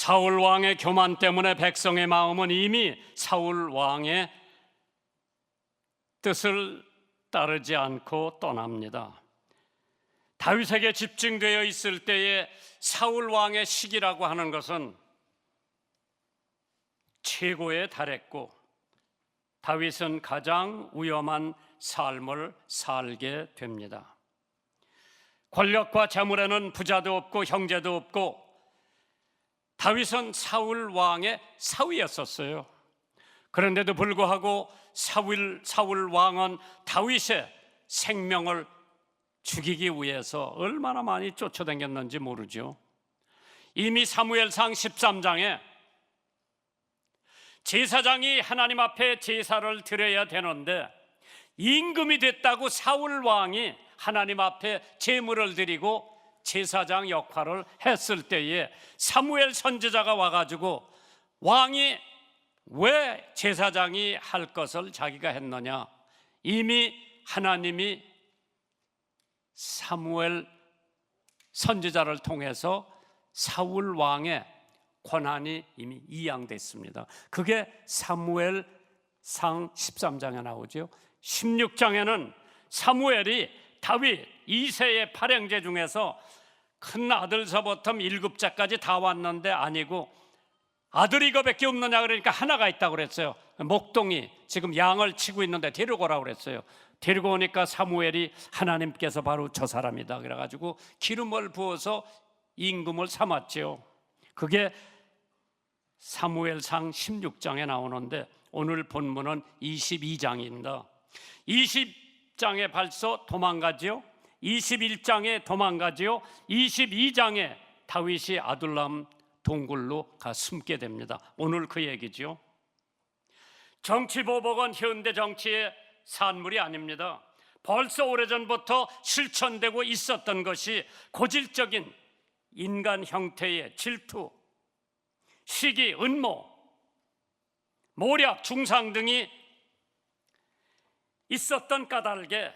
사울 왕의 교만 때문에 백성의 마음은 이미 사울 왕의 뜻을 따르지 않고 떠납니다. 다윗에게 집중되어 있을 때에 사울 왕의 시기라고 하는 것은 최고에 달했고, 다윗은 가장 위험한 삶을 살게 됩니다. 권력과 재물에는 부자도 없고 형제도 없고, 다윗은 사울 왕의 사위였었어요. 그런데도 불구하고 사울 왕은 다윗의 생명을 죽이기 위해서 얼마나 많이 쫓아다녔는지 모르죠. 이미 사무엘상 13장에 제사장이 하나님 앞에 제사를 드려야 되는데 임금이 됐다고 사울 왕이 하나님 앞에 제물을 드리고 제사장 역할을 했을 때에 사무엘 선지자가 와가지고 왕이 왜 제사장이 할 것을 자기가 했느냐, 이미 하나님이 사무엘 선지자를 통해서 사울 왕의 권한이 이미 이양됐습니다. 그게 사무엘상 13장에 나오죠. 16장에는 사무엘이 다윗 2세의 발행제 중에서 큰 아들서부터 7자까지 다 왔는데 아니고 아들이 이거밖에 없느냐 그러니까 하나가 있다고 그랬어요. 목동이 지금 양을 치고 있는데 데리고 오라고 그랬어요. 데리고 오니까 사무엘이 하나님께서 바로 저 사람이다 그래가지고 기름을 부어서 임금을 삼았죠. 그게 사무엘상 16장에 나오는데 오늘 본문은 22장입니다. 20장에 벌써 도망가죠. 21장에 도망가죠. 22장에 다윗이 아둘람 동굴로 가 숨게 됩니다. 오늘 그 얘기죠. 정치보복은 현대 정치의 산물이 아닙니다. 벌써 오래전부터 실천되고 있었던 것이 고질적인 인간 형태의 질투, 시기, 음모, 모략, 중상 등이 있었던 까닭에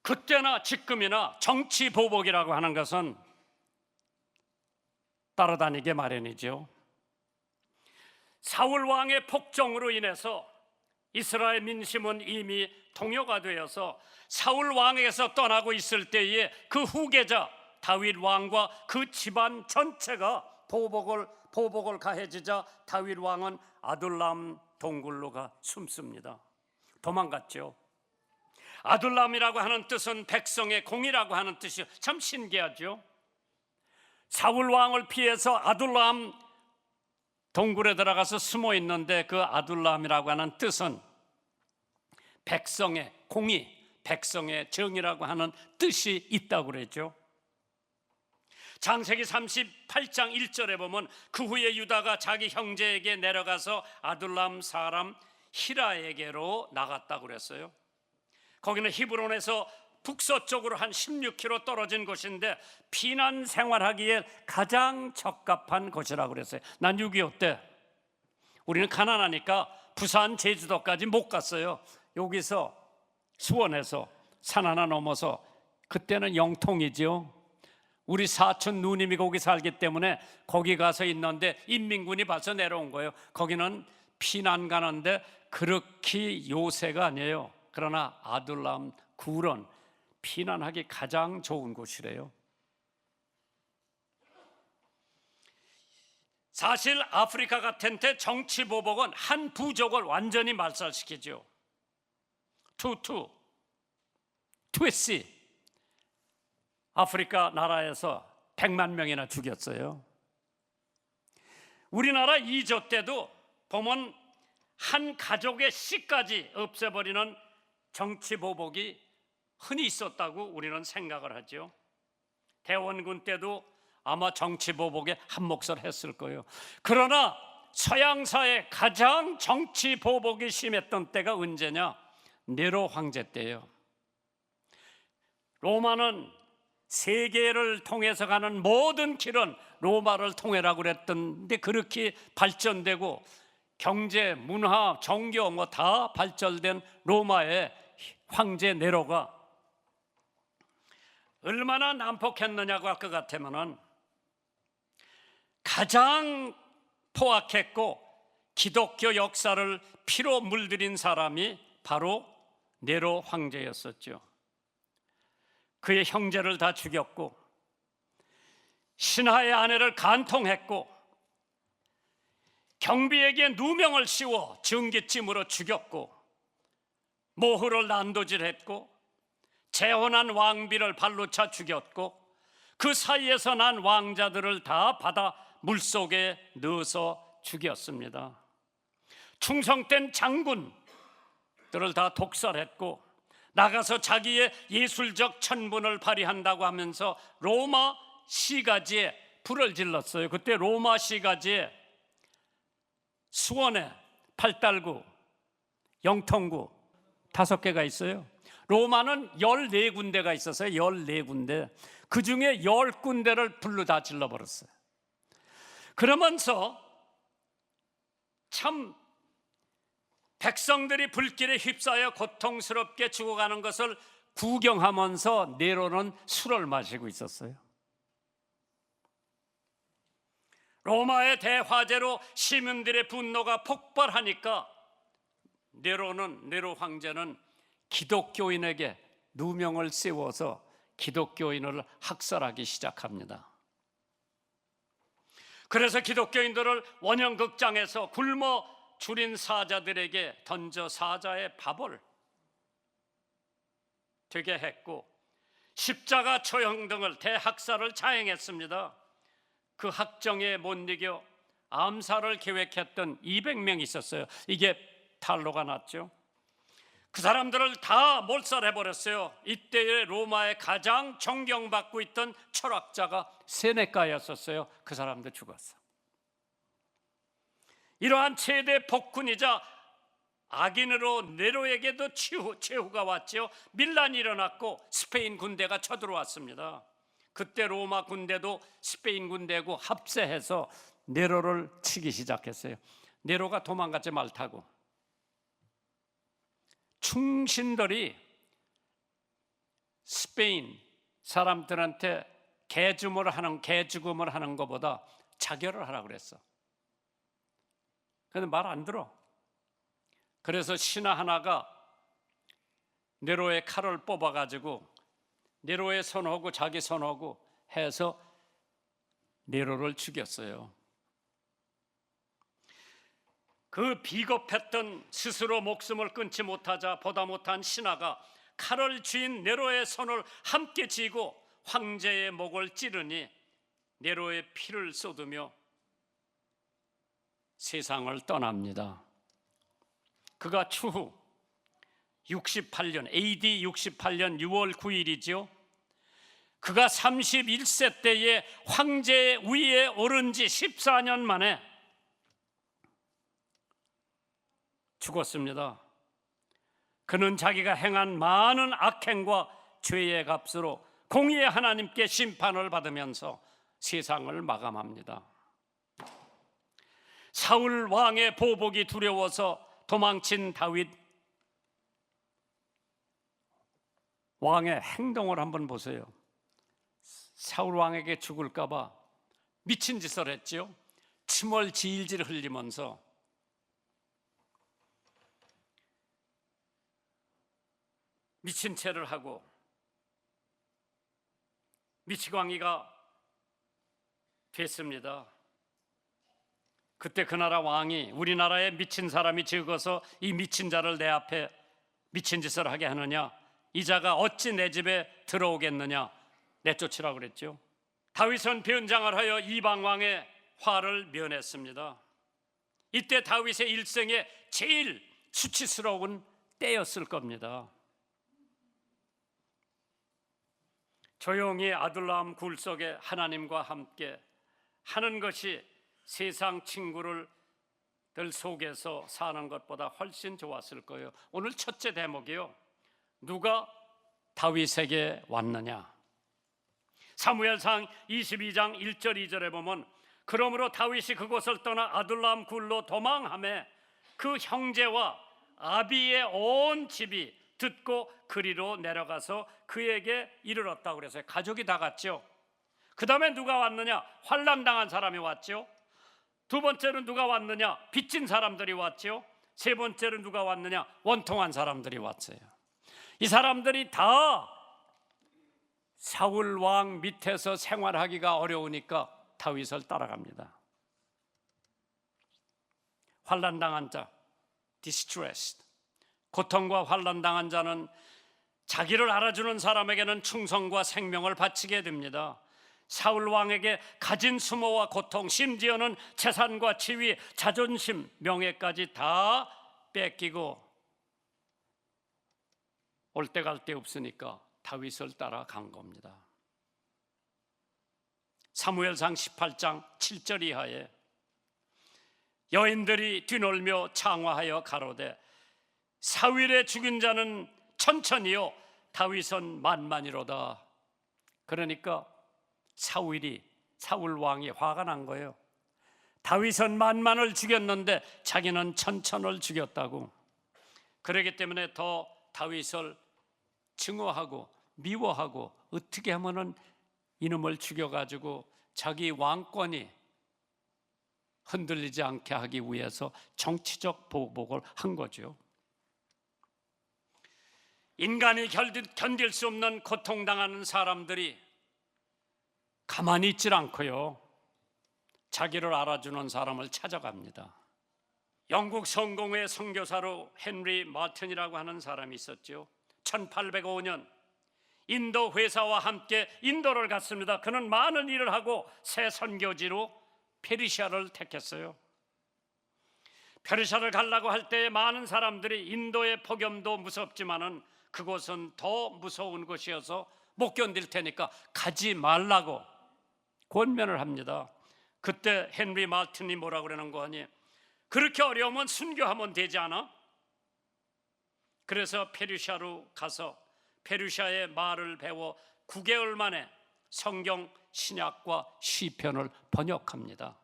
그때나 지금이나 정치보복이라고 하는 것은 따라다니게 마련이죠. 사울 왕의 폭정으로 인해서 이스라엘 민심은 이미 동요가 되어서 사울 왕에게서 떠나고 있을 때에 그 후계자 다윗 왕과 그 집안 전체가 보복을 가해지자 다윗 왕은 아둘람 동굴로 가 숨습니다. 도망갔죠. 아둘람이라고 하는 뜻은 백성의 공이라고 하는 뜻이요, 참 신기하죠. 사울 왕을 피해서 아둘람 동굴에 들어가서 숨어 있는데 그 아둘람이라고 하는 뜻은 백성의 공의, 백성의 정의라고 하는 뜻이 있다고 그랬죠. 창세기 38장 1절에 보면 그 후에 유다가 자기 형제에게 내려가서 아둘람 사람 히라에게로 나갔다고 그랬어요. 거기는 히브론에서 북서쪽으로 한 16km 떨어진 곳인데 피난 생활하기에 가장 적합한 곳이라고 그랬어요. 난 6.25 때 우리는 가난하니까 부산 제주도까지 못 갔어요. 여기서 수원에서 산 하나 넘어서, 그때는 영통이죠. 우리 사촌 누님이 거기 살기 때문에 거기 가서 있는데 인민군이 벌써 내려온 거예요. 거기는 피난 가는데 그렇게 요새가 아니에요. 그러나 아둘람 굴은 피난하기 가장 좋은 곳이래요. 사실 아프리카 같은 데 정치보복은 한 부족을 완전히 말살시키죠. 투시 아프리카 나라에서 100만 명이나 죽였어요. 우리나라 이조 때도 보면 한 가족의 씨까지 없애버리는 정치보복이 흔히 있었다고 우리는 생각을 하죠. 대원군 때도 아마 정치보복에 한 몫을 했을 거예요. 그러나 서양사회 가장 정치보복이 심했던 때가 언제냐? 네로 황제 때예요. 로마는 세계를 통해서 가는 모든 길은 로마를 통해라고 그랬던데 그렇게 발전되고 경제, 문화, 종교 뭐 다 발전된 로마의 황제 네로가 얼마나 난폭했느냐고 할 것 같으면은 가장 포악했고 기독교 역사를 피로 물들인 사람이 바로 네로 황제였었죠. 그의 형제를 다 죽였고 신하의 아내를 간통했고 경비에게 누명을 씌워 증기찜으로 죽였고 모후를 난도질했고 재혼한 왕비를 발로 차 죽였고 그 사이에서 난 왕자들을 다 받아 물속에 넣어서 죽였습니다. 충성된 장군들을 다 독살했고 나가서 자기의 예술적 천분을 발휘한다고 하면서 로마 시가지에 불을 질렀어요. 그때 로마 시가지에 수원에 팔달구, 영통구 5개가 있어요. 로마는 14군데가 있었어요. 14군데. 그 중에 10군데를 불로 다 질러버렸어요. 그러면서 참 백성들이 불길에 휩싸여 고통스럽게 죽어가는 것을 구경하면서 네로는 술을 마시고 있었어요. 로마의 대화재로 시민들의 분노가 폭발하니까 네로 황제는 기독교인에게 누명을 씌워서 기독교인을 학살하기 시작합니다. 그래서 기독교인들을 원형극장에서 굶어 죽인 사자들에게 던져 사자의 밥을 되게 했고 십자가 처형 등을 대학살을 자행했습니다. 그 학정에 못 이겨 암살을 계획했던 200명 있었어요. 이게 탄로가 났죠. 그 사람들을 다 몰살해버렸어요. 이때의 로마의 가장 존경받고 있던 철학자가 세네카였었어요. 그 사람도 죽었어. 이러한 최대 폭군이자 악인으로 네로에게도 최후가 왔죠. 밀란이 일어났고 스페인 군대가 쳐들어왔습니다. 그때 로마 군대도 스페인 군대하고 합세해서 네로를 치기 시작했어요. 네로가 도망가지 말라고. 충신들이 스페인 사람들한테 개죽음을 하는 것보다 자결을 하라고 그랬어. 근데 말 안 들어. 그래서 신하 하나가 네로의 칼을 뽑아가지고 네로의 손하고 자기 손하고 해서 네로를 죽였어요. 그 비겁했던 스스로 목숨을 끊지 못하자 보다 못한 신하가 칼을 쥐인 네로의 손을 함께 쥐고 황제의 목을 찌르니 네로의 피를 쏟으며 세상을 떠납니다. 그가 추후 68년 AD 68년 6월 9일이죠. 그가 31세 때에 황제의 위에 오른 지 14년 만에 죽었습니다. 그는 자기가 행한 많은 악행과 죄의 값으로 공의의 하나님께 심판을 받으면서 세상을 마감합니다. 사울 왕의 보복이 두려워서 도망친 다윗 왕의 행동을 한번 보세요. 사울 왕에게 죽을까 봐 미친 짓을 했죠. 침을 질질 흘리면서 미친 채를 하고 미치광이가 됐습니다. 그때 그 나라 왕이 우리나라에 미친 사람이 적어서 이 미친 자를 내 앞에 미친 짓을 하게 하느냐, 이 자가 어찌 내 집에 들어오겠느냐, 내쫓으라고 그랬죠. 다윗은 변장을 하여 이방 왕의 화를 면했습니다. 이때 다윗의 일생에 제일 수치스러운 때였을 겁니다. 조용히 아둘람 굴 속에 하나님과 함께 하는 것이 세상 친구들 속에서 사는 것보다 훨씬 좋았을 거예요. 오늘 첫째 대목이요, 누가 다윗에게 왔느냐. 사무엘상 22장 1절 2절에 보면 그러므로 다윗이 그곳을 떠나 아둘람 굴로 도망하며 그 형제와 아비의 온 집이 듣고 그리로 내려가서 그에게 이르렀다고 그랬어요. 가족이 다 갔죠. 그 다음에 누가 왔느냐? 환난당한 사람이 왔죠. 두 번째로 누가 왔느냐? 빚진 사람들이 왔죠. 세 번째로 누가 왔느냐? 원통한 사람들이 왔어요. 이 사람들이 다 사울 왕 밑에서 생활하기가 어려우니까 다윗을 따라갑니다. 환난당한 자, distressed. 고통과 환난당한 자는 자기를 알아주는 사람에게는 충성과 생명을 바치게 됩니다. 사울 왕에게 가진 수모와 고통, 심지어는 재산과 지위, 자존심, 명예까지 다 뺏기고 올 때 갈 데 없으니까 다윗을 따라간 겁니다. 사무엘상 18장 7절 이하에 여인들이 뒤놀며 창화하여 가로되 사울의 죽인 자는 천천히요 다윗은 만만이로다. 그러니까 사울 왕이 화가 난 거예요. 다윗은 만만을 죽였는데 자기는 천천을 죽였다고. 그렇기 때문에 더 다윗을 증오하고 미워하고 어떻게 하면은 이놈을 죽여가지고 자기 왕권이 흔들리지 않게 하기 위해서 정치적 보복을 한 거죠. 인간이 견딜 수 없는 고통당하는 사람들이 가만히 있질 않고요, 자기를 알아주는 사람을 찾아갑니다. 영국 성공회 선교사로 헨리 마틴이라고 하는 사람이 있었죠. 1805년 인도 회사와 함께 인도를 갔습니다. 그는 많은 일을 하고 새 선교지로 페르시아를 택했어요. 페르시아를 가려고 할 때 많은 사람들이 인도의 폭염도 무섭지만은 그곳은 더 무서운 곳이어서 못 견딜 테니까 가지 말라고 권면을 합니다. 그때 헨리 마틴이 뭐라고 그러는 거 아니에요? 그렇게 어려우면 순교하면 되지 않아? 그래서 페르시아로 가서 페르시아의 말을 배워 9개월 만에 성경, 신약과 시편을 번역합니다.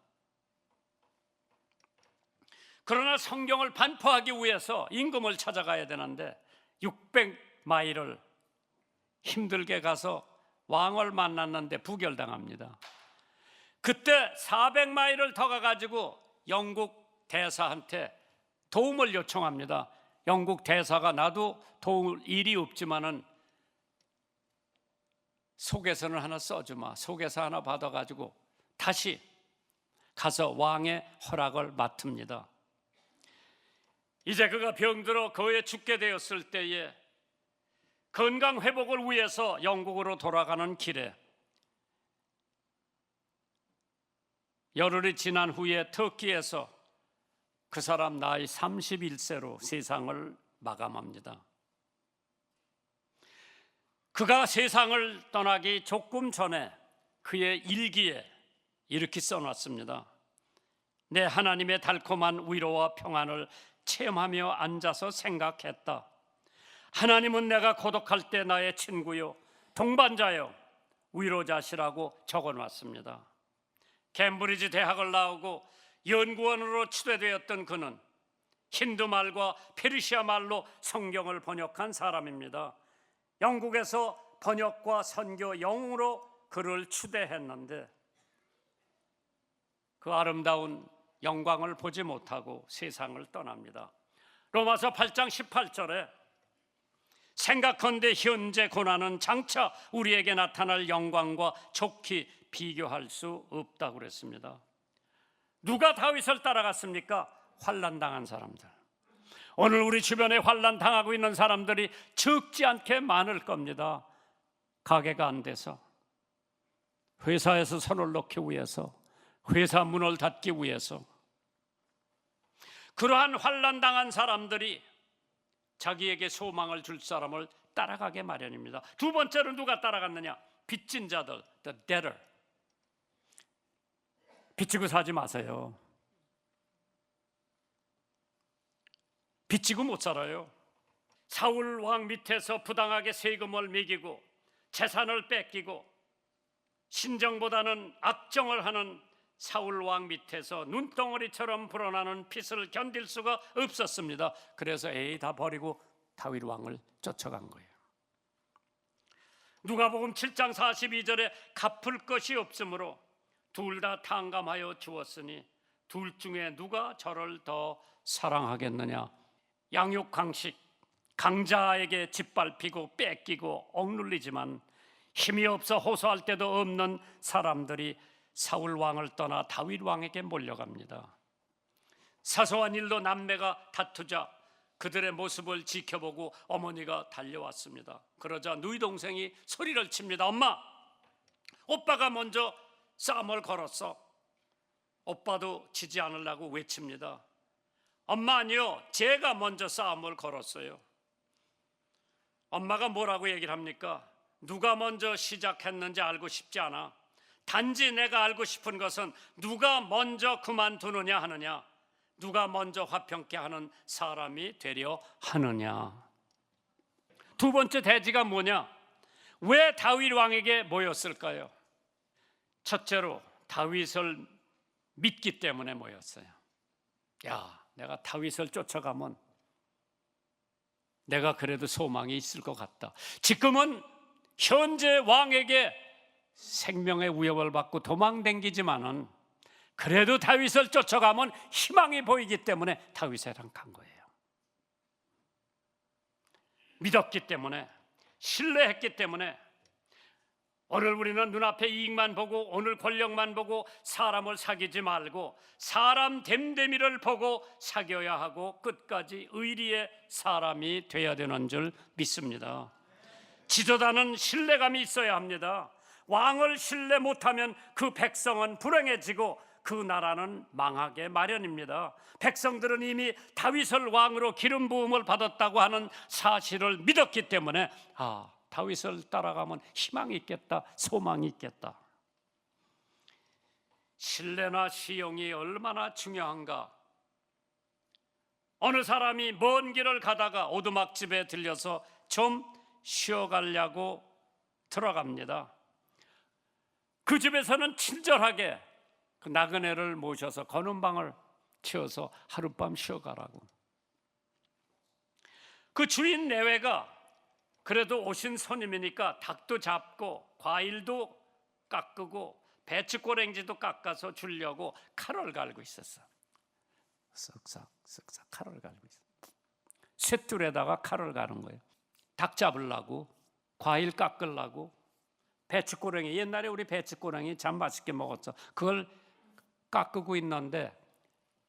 그러나 성경을 반포하기 위해서 임금을 찾아가야 되는데 600마일을 힘들게 가서 왕을 만났는데 부결당합니다. 그때 400마일을 더 가가지고 영국 대사한테 도움을 요청합니다. 영국 대사가 나도 도울 일이 없지만은 소개서를 하나 써주마. 소개서 하나 받아가지고 다시 가서 왕의 허락을 맡습니다. 이제 그가 병들어 거의 죽게 되었을 때에 건강 회복을 위해서 영국으로 돌아가는 길에 열흘이 지난 후에 터키에서 그 사람 나이 31세로 세상을 마감합니다. 그가 세상을 떠나기 조금 전에 그의 일기에 이렇게 써놨습니다. 내 하나님의 달콤한 위로와 평안을 체험하며 앉아서 생각했다. 하나님은 내가 고독할 때 나의 친구요 동반자요 위로자시라고 적어놨습니다. 캠브리지 대학을 나오고 연구원으로 추대되었던 그는 힌두 말과 페르시아 말로 성경을 번역한 사람입니다. 영국에서 번역과 선교 영웅으로 그를 추대했는데 그 아름다운 영광을 보지 못하고 세상을 떠납니다. 로마서 8장 18절에 생각컨대 현재 고난은 장차 우리에게 나타날 영광과 좋게 비교할 수 없다고 그랬습니다. 누가 다윗을 따라갔습니까? 환난당한 사람들. 오늘 우리 주변에 환난당하고 있는 사람들이 적지 않게 많을 겁니다. 가게가 안 돼서, 회사에서 손을 놓기 위해서, 회사 문을 닫기 위해서. 그러한 환난당한 사람들이 자기에게 소망을 줄 사람을 따라가게 마련입니다. 두 번째로 누가 따라갔느냐? 빚진 자들, the debtor. 빚지고 사지 마세요. 빚지고 못 살아요. 사울 왕 밑에서 부당하게 세금을 매기고 재산을 뺏기고 신정보다는 악정을 하는 사울 왕 밑에서 눈덩어리처럼 불어나는 빚을 견딜 수가 없었습니다. 그래서 다 버리고 다윗 왕을 쫓아간 거예요. 누가복음 7장 42절에 갚을 것이 없으므로 둘 다 탕감하여 주었으니 둘 중에 누가 저를 더 사랑하겠느냐? 양육 강식, 강자에게 짓밟히고 뺏기고 억눌리지만 힘이 없어 호소할 때도 없는 사람들이 사울 왕을 떠나 다윗 왕에게 몰려갑니다. 사소한 일로 남매가 다투자 그들의 모습을 지켜보고 어머니가 달려왔습니다. 그러자 누이 동생이 소리를 칩니다. 엄마, 오빠가 먼저 싸움을 걸었어. 오빠도 지지 않으려고 외칩니다. 엄마, 아니요, 제가 먼저 싸움을 걸었어요. 엄마가 뭐라고 얘기를 합니까? 누가 먼저 시작했는지 알고 싶지 않아. 단지 내가 알고 싶은 것은 누가 먼저 그만두느냐 하느냐, 누가 먼저 화평케 하는 사람이 되려 하느냐. 두 번째 대지가 뭐냐? 왜 다윗 왕에게 모였을까요? 첫째로 다윗을 믿기 때문에 모였어요. 야, 내가 다윗을 쫓아가면 내가 그래도 소망이 있을 것 같다. 지금은 현재 왕에게 생명의 위협을 받고 도망댕기지만은 그래도 다윗을 쫓아가면 희망이 보이기 때문에 다윗이랑 간 거예요. 믿었기 때문에, 신뢰했기 때문에. 오늘 우리는 눈앞의 이익만 보고 오늘 권력만 보고 사람을 사귀지 말고 사람 됨됨이를 보고 사귀어야 하고 끝까지 의리의 사람이 되어야 되는 줄 믿습니다. 지도자는 신뢰감이 있어야 합니다. 왕을 신뢰 못하면 그 백성은 불행해지고 그 나라는 망하게 마련입니다. 백성들은 이미 다윗을 왕으로 기름 부음을 받았다고 하는 사실을 믿었기 때문에 다윗을 따라가면 희망이 있겠다, 소망이 있겠다. 신뢰나 시용이 얼마나 중요한가. 어느 사람이 먼 길을 가다가 오두막집에 들려서 좀 쉬어가려고 들어갑니다. 그 집에서는 친절하게 그 나그네를 모셔서 거눈방을 채워서 하룻밤 쉬어가라고. 그 주인 내외가 그래도 오신 손님이니까 닭도 잡고 과일도 깎고 배추꼬랭지도 깎아서 주려고 칼을 갈고 있었어. 쓱싹 칼을 갈고 있어. 쇳줄에다가 칼을 가는 거예요. 닭 잡으려고, 과일 깎으려고, 배추꼬랭이, 옛날에 우리 배추꼬랭이 참 맛있게 먹었어. 그걸 깎고 있는데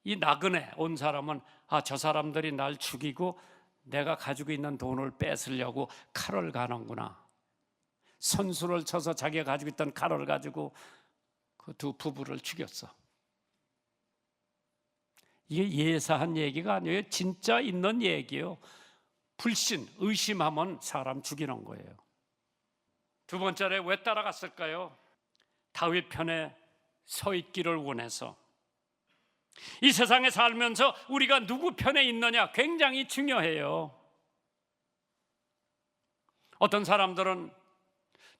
이 나그네 온 사람은 저 사람들이 날 죽이고 내가 가지고 있는 돈을 뺏으려고 칼을 가는구나. 선수를 쳐서 자기가 가지고 있던 칼을 가지고 그 두 부부를 죽였어. 이게 예사한 얘기가 아니에요. 진짜 있는 얘기예요. 불신, 의심하면 사람 죽이는 거예요. 두 번째로 왜 따라갔을까요? 다윗 편에 서 있기를 원해서. 이 세상에 살면서 우리가 누구 편에 있느냐 굉장히 중요해요. 어떤 사람들은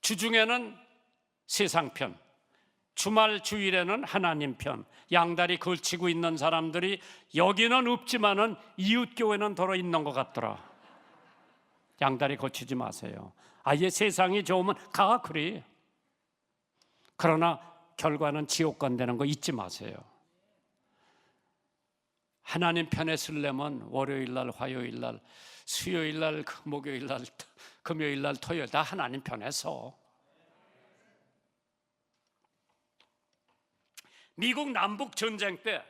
주중에는 세상 편, 주말 주일에는 하나님 편, 양다리 걸치고 있는 사람들이 여기는 없지만은 이웃교회는 더러 있는 것 같더라. 양다리 걸치지 마세요. 아예 세상이 좋으면 가 그래. 그러나 결과는 지옥 간다는 거 잊지 마세요. 하나님 편에 서려면 월요일날, 화요일날, 수요일날, 목요일날, 금요일날, 토요일 다 하나님 편에 서. 미국 남북 전쟁 때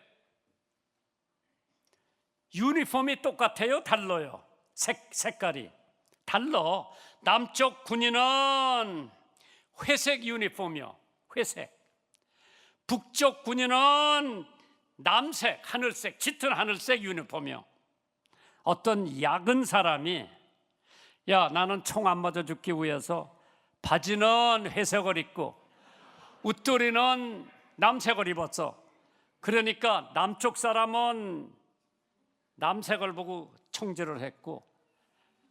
유니폼이 똑같아요? 달라요? 색깔이 달라. 남쪽 군인은 회색 유니폼이요, 회색. 북쪽 군인은 남색, 하늘색, 짙은 하늘색 유니폼이요. 어떤 약은 사람이 나는 총 안 맞아 죽기 위해서 바지는 회색을 입고 웃도리는 남색을 입었어. 그러니까 남쪽 사람은 남색을 보고 총질을 했고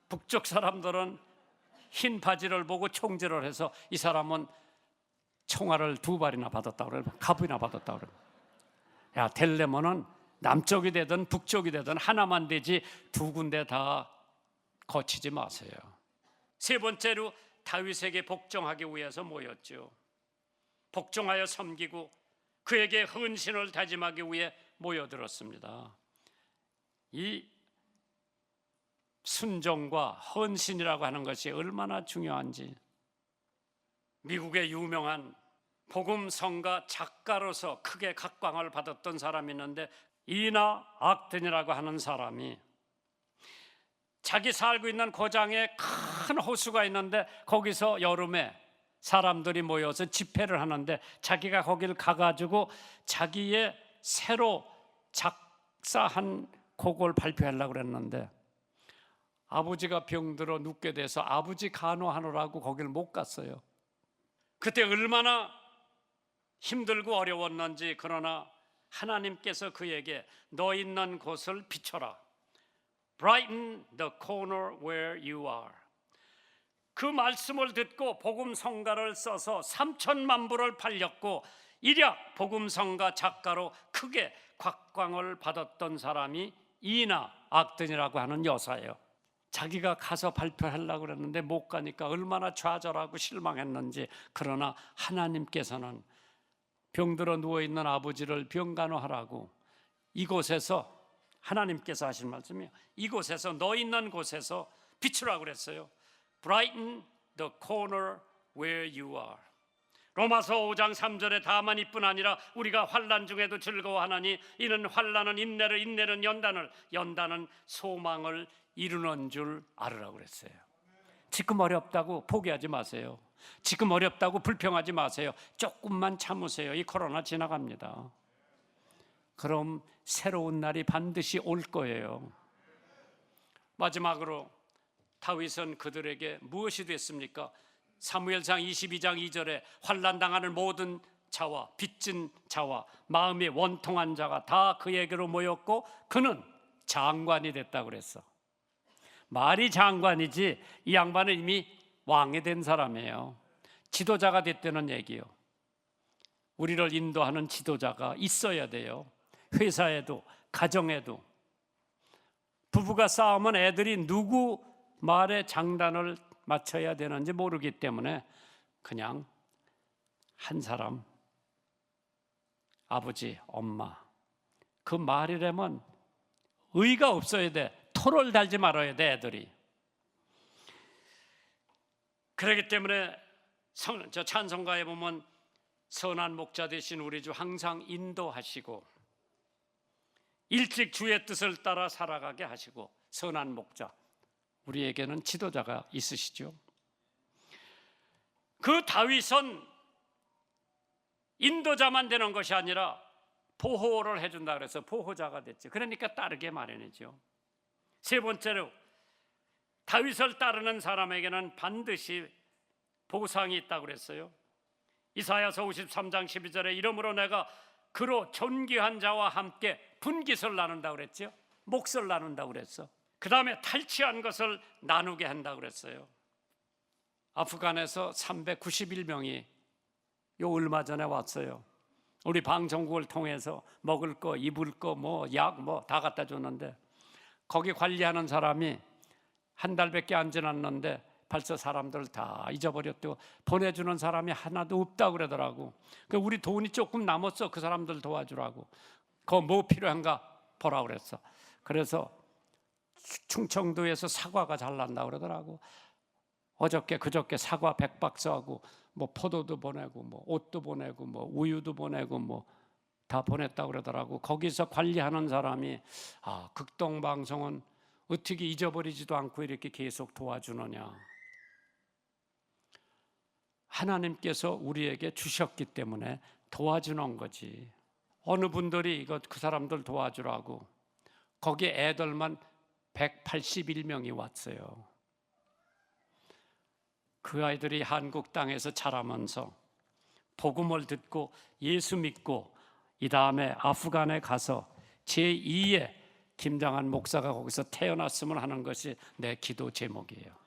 북쪽 사람들은 흰 바지를 보고 총질을 해서 이 사람은 총알을 2발이나 받았다고 그래요. 갑이나 받았다고 그래요. 되려면은 남쪽이 되든 북쪽이 되든 하나만 되지 두 군데 다 거치지 마세요. 세 번째로 다윗에게 복종하기 위해서 모였죠. 복종하여 섬기고 그에게 헌신을 다짐하기 위해 모여들었습니다. 이 순종과 헌신이라고 하는 것이 얼마나 중요한지, 미국의 유명한 복음성가 작가로서 크게 각광을 받았던 사람이 있는데, 이나 악든이라고 하는 사람이 자기 살고 있는 고장에 큰 호수가 있는데 거기서 여름에 사람들이 모여서 집회를 하는데 자기가 거기를 가가지고 자기의 새로 작사한 곡을 발표하려고 그랬는데 아버지가 병들어 눕게 돼서 아버지 간호하느라고 거기를 못 갔어요. 그때 얼마나 힘들고 어려웠는지. 그러나 하나님께서 그에게 너 있는 곳을 비춰라. Brighten the corner where you are. 그 말씀을 듣고 복음성가를 써서 3천만 부를 팔렸고 일약 복음성가 작가로 크게 각광을 받았던 사람이 이나 악든이라고 하는 여사예요. 자기가 가서 발표하려고 그랬는데 못 가니까 얼마나 좌절하고 실망했는지. 그러나 하나님께서는 병들어 누워있는 아버지를 병간호하라고 이곳에서, 하나님께서 하신 말씀이에요. 이곳에서, 너 있는 곳에서 비추라고 그랬어요. Brighten the corner where you are. 로마서 5장 3절에 다만 이뿐 아니라 우리가 환난 중에도 즐거워하나니 이는 환난은 인내를, 인내는 연단을, 연단은 소망을 이루는 줄 알으라고 그랬어요. 지금 어렵다고 포기하지 마세요. 지금 어렵다고 불평하지 마세요. 조금만 참으세요. 이 코로나 지나갑니다. 그럼 새로운 날이 반드시 올 거예요. 마지막으로 다윗은 그들에게 무엇이 됐습니까? 사무엘상 22장 2절에 환난 당하는 모든 자와 빚진 자와 마음이 원통한 자가 다 그에게로 모였고 그는 장관이 됐다고 그랬어. 말이 장관이지 이 양반은 이미 왕이 된 사람이에요. 지도자가 됐다는 얘기예요. 우리를 인도하는 지도자가 있어야 돼요. 회사에도 가정에도. 부부가 싸우면 애들이 누구 말에 장단을 맞춰야 되는지 모르기 때문에 그냥 한 사람, 아버지, 엄마, 그 말이라면 의의가 없어야 돼. 토를 달지 말아야 돼, 애들이. 그렇기 때문에 저 찬송가에 보면 선한 목자 되신 우리 주 항상 인도하시고 일찍 주의 뜻을 따라 살아가게 하시고, 선한 목자, 우리에게는 지도자가 있으시죠. 그 다윗은 인도자만 되는 것이 아니라 보호를 해준다 그래서 보호자가 됐죠. 그러니까 따르게 마련이죠. 세 번째로 다윗을 따르는 사람에게는 반드시 보상이 있다고 그랬어요. 이사야서 53장 12절에 이러므로 내가 그로 존귀한 자와 함께 분깃을 나눈다고 그랬죠. 몫을 나눈다고 그랬어. 그 다음에 탈취한 것을 나누게 한다고 그랬어요. 아프간에서 391명이 요 얼마 전에 왔어요. 우리 방송국을 통해서 먹을 거, 입을 거, 뭐 약 뭐 다 갖다 줬는데 거기 관리하는 사람이 한 달밖에 안 지났는데 벌써 사람들 다 잊어버렸고 보내주는 사람이 하나도 없다고 그러더라고. 우리 돈이 조금 남았어. 그 사람들 도와주라고. 그거 뭐 필요한가 보라고 그랬어. 그래서 충청도에서 사과가 잘 난다고 그러더라고. 어저께 그저께 사과 100박스하고 뭐 포도도 보내고 뭐 옷도 보내고 뭐 우유도 보내고 뭐 다 보냈다고 그러더라고. 거기서 관리하는 사람이 극동방송은 어떻게 잊어버리지도 않고 이렇게 계속 도와주느냐. 하나님께서 우리에게 주셨기 때문에 도와주는 거지. 어느 분들이 그 사람들 도와주라고 거기 애들만 181명이 왔어요. 그 아이들이 한국 땅에서 자라면서 복음을 듣고 예수 믿고 이 다음에 아프간에 가서 제2의 김장한 목사가 거기서 태어났으면 하는 것이 내 기도 제목이에요.